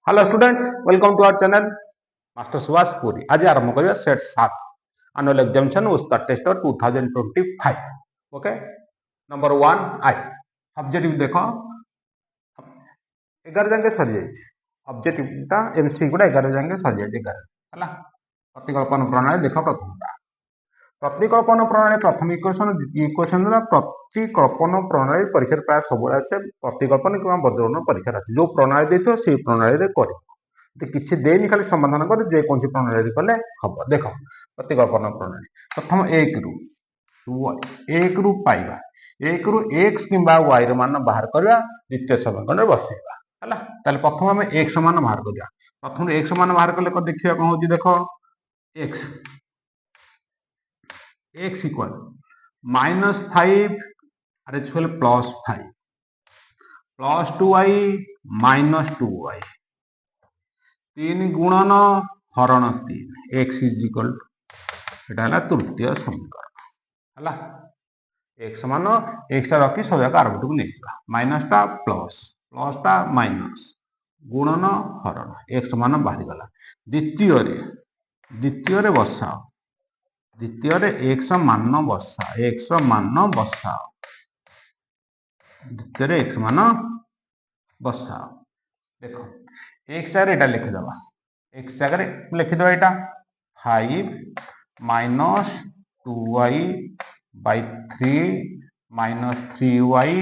Hello students, welcome to our channel master Subhash Puri. आज आरंभ करिया सेट 7 एनुअल एग्जामिनेशन उस्ताद test 2025। Okay, number 1 i objective देखो 11 जाके सरी जाई। ऑब्जेक्टिवटा एमसी गुडा 11 जाके सरी जाई 11 हला। प्रतिकल्पन प्रणाली देखो प्रथमटा प्रतिकल्पन प्रणाली प्रथम इक्वेशन द्वितीय इक्वेशन प्रतिकल्पन प्रणाली परीक्षा प्राय सब आसे प्रतिकल्पन कि बदलन परीक्षा आसे जो प्रणाली देते से प्रणाली कर किसी देनी खाली समाधान कर जेकोसी प्रणाली कले हम देख प्रतिकल्पन प्रणाली प्रथम एक रु पाइबा एक रु एक्स कि वाई मान बाहर करवा द्वितीय समीकरण बसैबा है। प्रथम आम एक्स मान बाहर करवा प्रथम एक्स मान बाहर कले देखिए कौन हो देख एक्स एक्स इक्वल -5 आर इक्वल +5 +2y -2y 3 गुणन हरण 3 एक्स इज इक्वल एटा तृतीय समीकरण है। एक्स मान एक्स रखी सब जाक आरबिट को नहीं माइनस टा प्लस प्लस टा माइनस गुणन हरण एक्स मान बाहरी गला। द्वितीय बसाओ द्वितीय एक्स मान बसाओ द्वितीय एक्स मान बसाओ देख एक्स आगे एटा लिखिदबा एक्स आगे लिखिदबा एटा 5 -2y by 3 -3y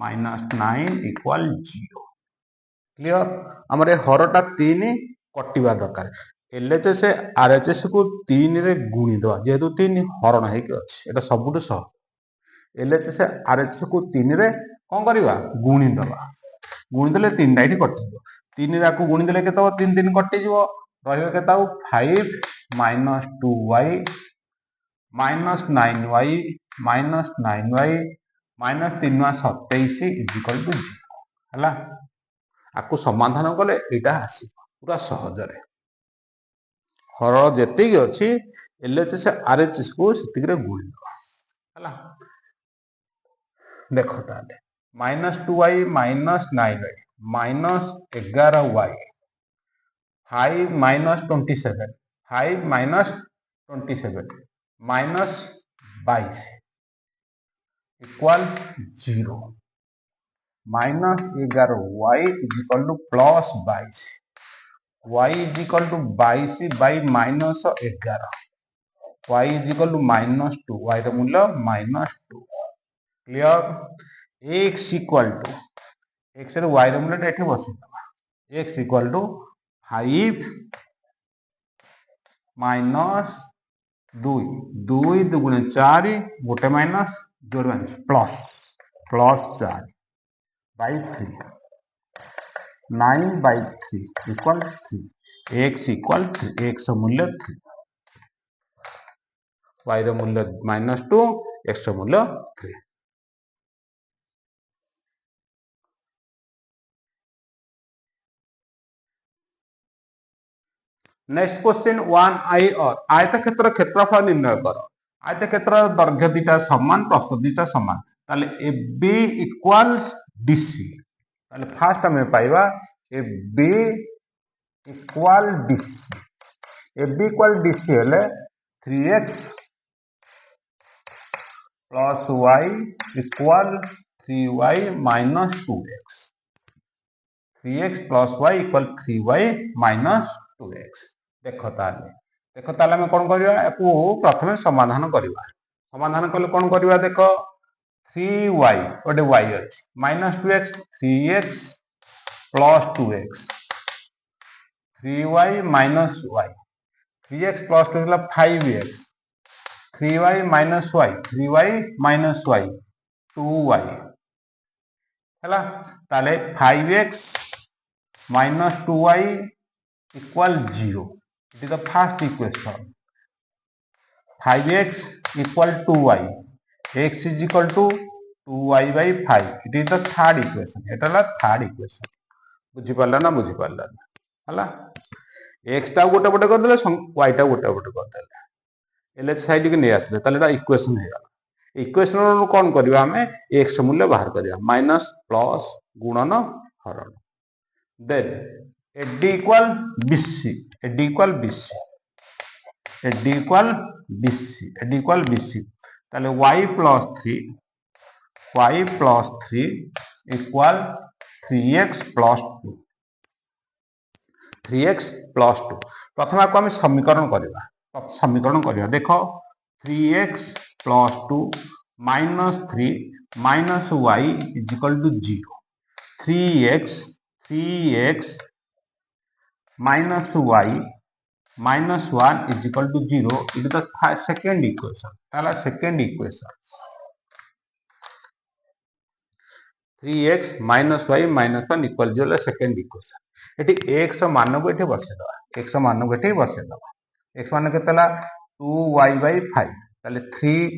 -9 equal 0। Clear आम हरटा 3 कटिवा दरकार एलएचएस आरएचएस को 3 रे गुणी दवा जेहेतु 3 हरण होता सबुठ सहज एलएचएस आरएचएस को 3 रे कौन करवा गुणी दवा गुणी देले 3 टा ये कटिज 3 रे आपको गुणी देले केते 3 3 कटिज रहिबा केते 5 -2y -9y -9y -3 27 equal to 0 है। आपको समाधान कले यहाँ आस पूरा सहजरे हर जी अच्छी एलएचएस आरएचएस को गुणी है। देख -2y -9y -11y 5 -27 5 -27 -22 equal 0 -11y equal to +22 y equal to 22 by -11 y equal to -2 y मूल्य -2 clear x equal to x रे y मूल्य एठी बसि दबा x इक्वल टू 5 माइनस 2 2 दुगुणे 4 गोटे माइनस जोड़ plus plus 4 by 3 9 by 3 equal 3 x equal 3 x मूल्य 3 वाई मूल्य -2 एक्स मूल्य 3। नेक्स्ट क्वेश्चन 1i और आयतक्षेत्र क्षेत्रफल निर्णय कर आयतक्षेत्र दैर्घ्य दुटा समान प्रस्थ दुटा समान ताले AB इक्वल्स DC ताले फास्ट हमें पाइबा AB equal DC AB equal DC हेले 3x plus y equal 3y minus 2x 3x plus y equal 3y minus 2x देख ताले आम कौन करवा प्रथम समाधान करवा समाधान कले कौन करवा देख 3y गोटे y अच्छी minus 2x 3x plus 2x 3y minus y 3x plus 2 5x 3y minus y 3y minus y 2y है ताले 5x minus 2y equal 0 it is the first equation 5x equal 2y x is equal to 2y by 5 it is the third equation एटा third equation बुझी पारला ना हला x टा गोटे पटे कर देले y टा गोटे पटे कर देले एलएच साइड के नहीं आसले ताले एटा इक्वेशन हे गला इक्वेशन कौन करबा हमें x मूल्य बाहर करबा माइनस प्लस गुणन हरण then AD equal BC, AD equal BC, AD equal BC, AD equal BC, ताले y plus 3 equal 3x plus 2, 3x plus 2। प्रथम आपको आम समीकरण करवा देख 3x plus 2 minus 3 minus y is equal to 0, 3x minus y minus 1 is equal to 0, it the second equation, ताला second equation 3x minus y minus 1 equal 0 second equation. Eighty x मान को एठी बसे दवा, x मान को एठी बसे दवा, x मान केतला 2y बाय 5, ताले 3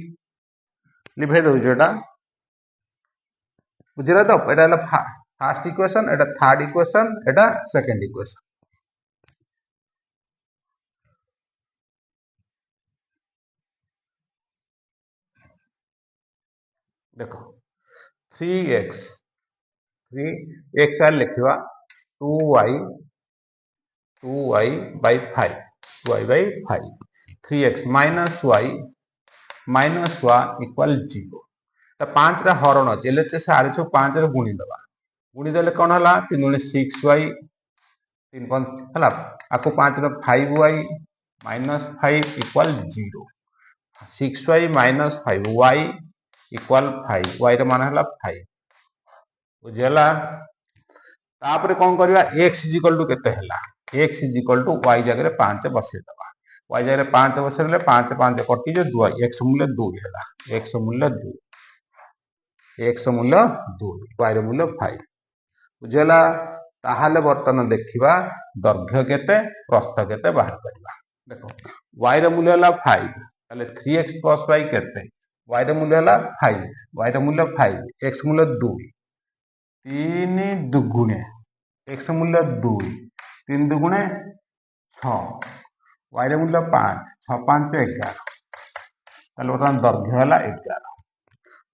लिभे दउ जेटा बुझिला तो, एटा हला फर्स्ट इक्वेशन, एटा थर्ड इक्वेशन, एटा सेकेंड इक्वेशन। देखो 3x आर लिखिवा 2y by 5, 2y by 5, 3x minus y minus 1 equal 0। तो 5 रा हरण अछि एलएचएस आरएचओ 5 रे गुणी दबा, गुणी देले कोन हला 3 गुणे 6y 3 5 हला, आको 5 रे 5y minus 5 equal 0, 6y minus 5y equal 5, y रे मान हला 5 बुझला। तापर कोन करबा x इज इक्वल टू केते हला, x is equal to y जगह रे 5 बसे दबा, y जगह रे 5 बसे देले 5 5 कटि जे 2, x मूल्य 2 हला, x मूल्य 2, x मूल्य 2, y रे मूल्य 5 बुझला। ताहाले वर्तमान देखिबा दैर्घ्य केते प्रस्थ केते बाहर करबा। देखो y रे मूल्य हला 5, ताले 3x + y केते, y रे मूल्य हला 5, y रे मूल्य 5, x मूल्य 2, 3 दुगुणे x मूल्य 2, 3 दुगुणे 6, y रे मूल्य 5, 6 5 11, ताले वर्तमान दैर्घ्य हला 11।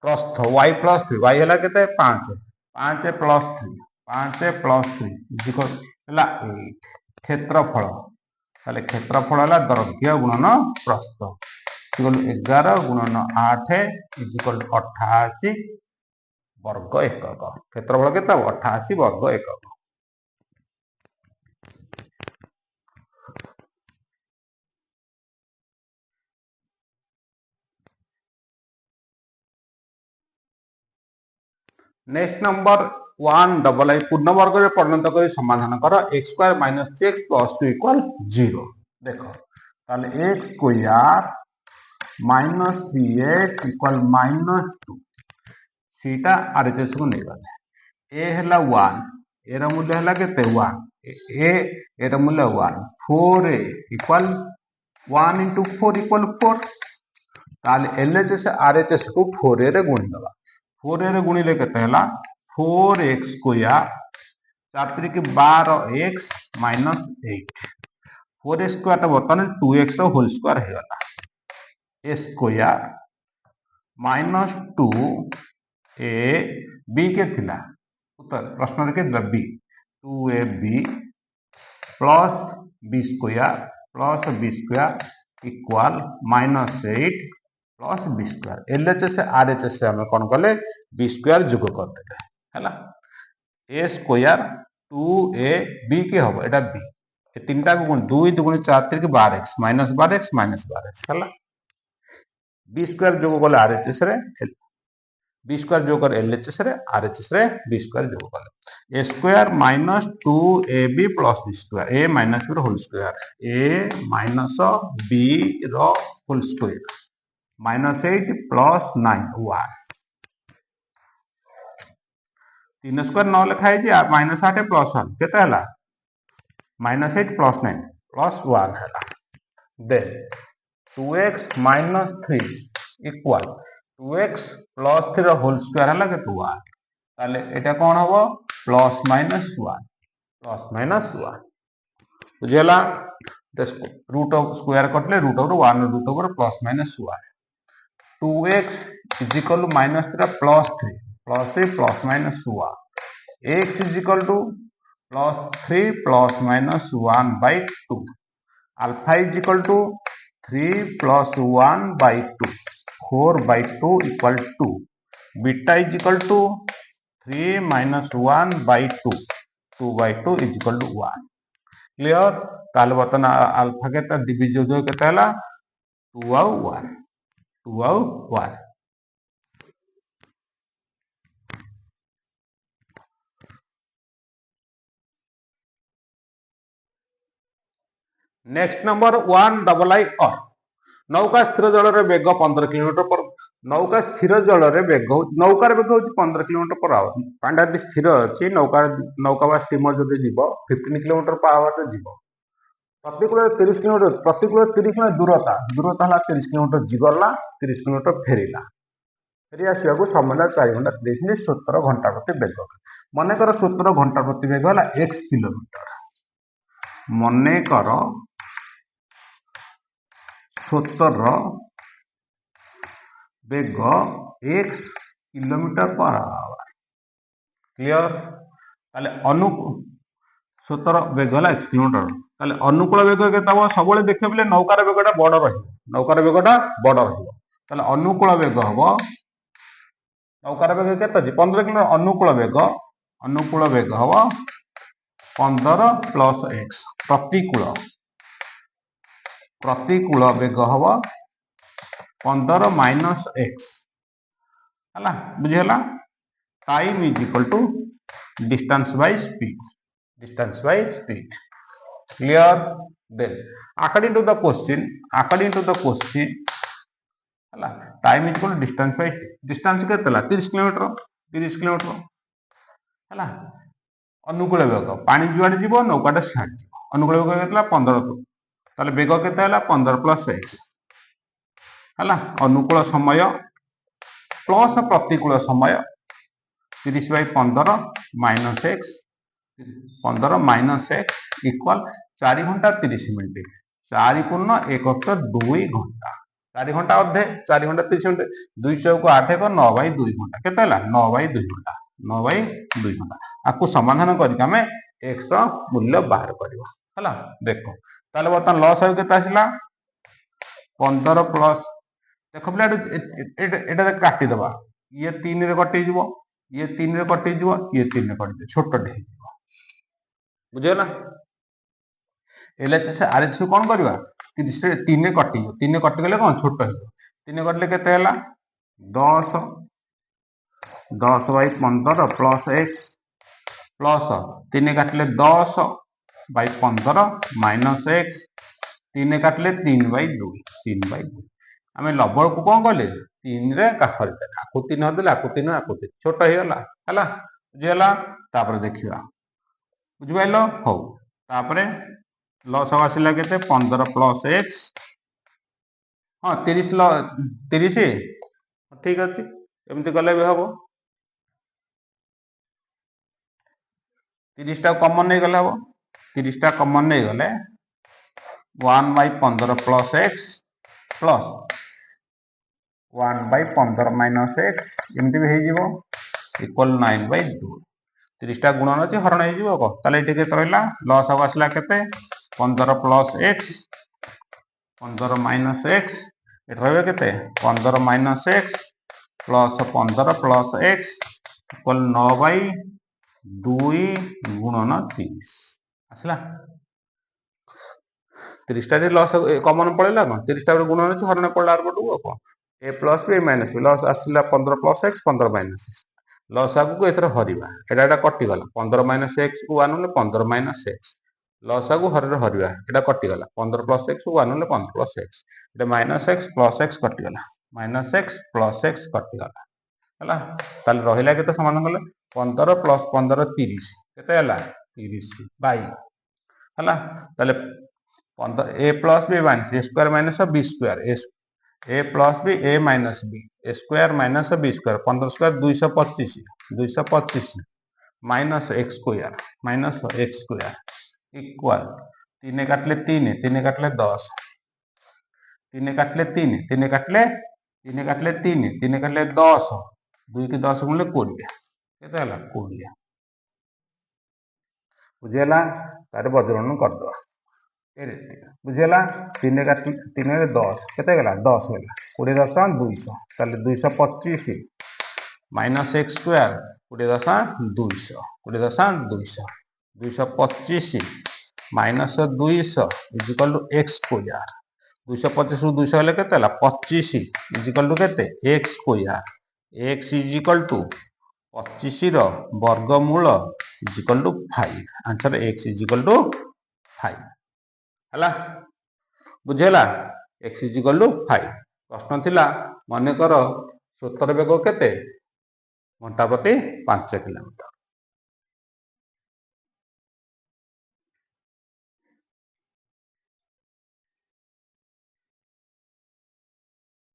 प्रस्थ y प्लस 3, y हला केते 5, 5 प्लस 3, 5 प्लस 3 इक्वल हला 8। क्षेत्रफल ताले क्षेत्रफल हला दैर्घ्य गुणन प्रस्थ इक्वल 11 गुणन 8 इक्वल 88 वर्ग एकक। क्षेत्रफल केते 88 वर्ग एकक। नेक्स्ट नंबर 1 पूर्ण वर्ग रे परिणत करी समाधान कर x square minus 3x plus 2 equal 0। देखो ताले x square minus 3x equal minus 2, सीटा आरएचएस को नहीं गले, a हला 1, ए रा मूल्य हला केते 1, ए रा मूल्य 1, 4a इक्वल 1 into 4 इक्वल 4, ताले एलएचएस आरएचएस को 4a रे गुणी दबा, 4a रे गुणी ले केते हला 4x स्क्वायर 4 3 की 12x माइनस 8, 4x स्क्वायर तो बर्तमान 2x रो होल स्क्वायर हे गला, a square minus 2a b के थिला उत्तर प्रश्न रे के b 2ab plus b square equal minus 8 plus B square. LHS RHS से आम कौन कले बी स्क्वायर जोग करदे है, ए स्क्वायर 2ab के हम एटा बी, ए तीनटा को गुण 2 2 4 3 12x माइनस 12x है, बी स्क्वायर जोग कले आरएचएस रे, बी स्क्वायर जोग कर एलएचएस रे, आरएचएस रे बी स्क्वायर जोग कले a square minus 2ab plus B square, a minus b रो whole square, a minus b रो whole square minus 8 plus 9 1, 3 square 9 लिखा है माइनस 8 प्लस 1 केते हला माइनस 8 प्लस 9 प्लस 1 हला। Then 2x minus 3 equal 2x plus 3 whole square हला केते 1, ताले एटा कोन हबो प्लस माइनस 1 बुझला। रूट ऑफ स्क्वायर कटले root over 1 root over plus minus 1, 2x is equal to minus 3 plus 3 plus minus 1, x is equal to plus 3 plus minus 1 by 2. Alpha is equal to 3 plus 1 by 2. 4 by 2 equal to. Beta is equal to 3 minus 1 by 2. 2 by 2 is equal to 1. Clear? ताले बर्तन alpha के division के ताला 2 ଆଉ 1. 2 ଆଉ 1. Next number 1 double आई और नौका स्थिर जल बेग 15 किलोमीटर पर नौका स्थिर जल बेग नौकार बेग हूँ 15 किलोमीटर पर आवर पांडा यदि स्थिर अच्छी नौका स्टीमर जो जीव 15 किलोमीटर पर आवर जीव प्रतिकूल 30 किलोमीटर प्रतिकूल 30 किलोमीटर दूरता है 30 किलोमीटर जीवला 30 किलोमीटर फेरला फेरी आसवाक समय 4 घंटा 30 मिनिट 17 घंटा प्रति बेग मनकर 17 घंटा प्रति बेग है x किलोमीटर मनकर 17 बेग x kilometre per hour clear ताले अनुकूल 17 बेग है x किलोमीटर ताले अनुकूल बेग केते हम सब देखिए बोले नौकार बेगटा बड़ रही नौकार बेगटा बड़ रही ताले अनुकूल बेग हम नौकार बेग केते 15 किलोमीटर अनुकूल बेग हम 15 प्लस x प्रतिकूल बेग हम 15 माइनस x है बुझीगला time is equal to distance by speed clear then according to the question है time is equal to distance by distance के 30 किलोमीटर है अनुकूल बेग पानी जुआड़े जीव नौकाटा सियाड़े जीव अनुकूल बेग के 15 ताले बेग केते 15 प्लस x है अनुकूल समय प्लस प्रतिकूल समय 30 by 15 minus x 15 minus x equal 4 घंटा 30 मिनट 4 पूर्ण 1 2 घंटा 4 घंटा अधे 4 घंटा 30 मिनट 200 को 8 को 9 by 2 घंटा केते 9 by 2 घंटा 9 by 2 घंटा आपको समाधान करके हमें x मूल्य बाहर करबो हला देखो ताले बर्तन लॉस हो केते आसिला 15 प्लस देखो पिला एटा काटी दबा ये 3 रे कटि जीवो ये 3 रे कटि जीवो ये 3 रे कटि छोटटे हे जीवो बुझेला एलएचएस आरएचएस कोन करबा 30 रे 3 रे कटि जीवो 3 रे कटि गेले कोन छोट हे 3 कटले केते हला 10 10 बाय 15 प्लस x प्लस 3 काटले 10 बाय 15 माइनस x 3 काटले 3 बाय 2 आम लबर को कौन कले 3 रे काफर आकु 3 हदेले आकु 3 छोट हो गला है बुझीगला देखिए बुझिपाल हौ तापर लस आसला के 15 प्लस एक्स हाँ 30 30 ठीक अच्छे एमती कले भी हम 30 टा कमन नहीं गले हम 30 टा कमन नहीं गले 1 by 15 plus x plus 1 by 15 minus x एमती भी हो इक्वल 9 by 2 30 टा गुणन अच्छे हरण हो रहा लस आसला के 15 प्लस एक्स 15 माइनस एक्स रहा के 15 minus x plus 15 plus x equal 9 by 2 गुणन 30 आसला 30 टा लस कमन पड़ेगा कौन 30 टा गुणन अच्छे हरण पड़ा पटू कौन ए plus b a minus B लस आसला 15 प्लस एक्स 15 माइनस एक्स लस आगू एथर हरवा एटा कटिगला 15 माइनस एक्स को 1 होले 15 माइनस एक्स लस आगू हरवा एटा कटिगला 15 प्लस एक्स को 1 होले 15 प्लस एक्स एटा माइनस एक्स प्लस एक्स कटिगला माइनस एक्स प्लस एक्स कटिगला हला ताले रहिला केते समाधान कले 15 प्लस 15 30 केते हला 30 बाई हला ताले 15 a plus b minus a square minus b square a plus b a minus b a square minus b square 15 square 225 minus x square equal 3 काटले 3 3 काटले 10 3 काटले 3 3 काटले 3 काटले 3 3 काटले 10 2 की 10 गुणले 20 केते हला 20 ବୁଝିହେଲା ତାର ବଜ୍ରଗଣନ କରିଦେବା ବୁଝିହେଲା 3 ରେ 10 କେତେ ହେଲା 10 ହେଲା 20 10 200 ତାହେଲେ 225 minus x square 20 10 200 20 10 200 225 minus 200 equal to x square 225 ରୁ 200 ହେଲେ କେତେ ହେଲା 25 ଇଜିକାଲ୍ ଟୁ କେତେ x square x equal to 25 ର ବର୍ଗମୂଳ equal to 5 answer x equal to 5 ହେଲା ବୁଝିହେଲା x ଇଜିକାଲ୍ ଟୁ 5 ପ୍ରଶ୍ନ ଥିଲା ମନେକର ସ୍ରୋତର ବେଗ କେତେ ଘଣ୍ଟା ପ୍ରତି 5 କିଲୋମିଟର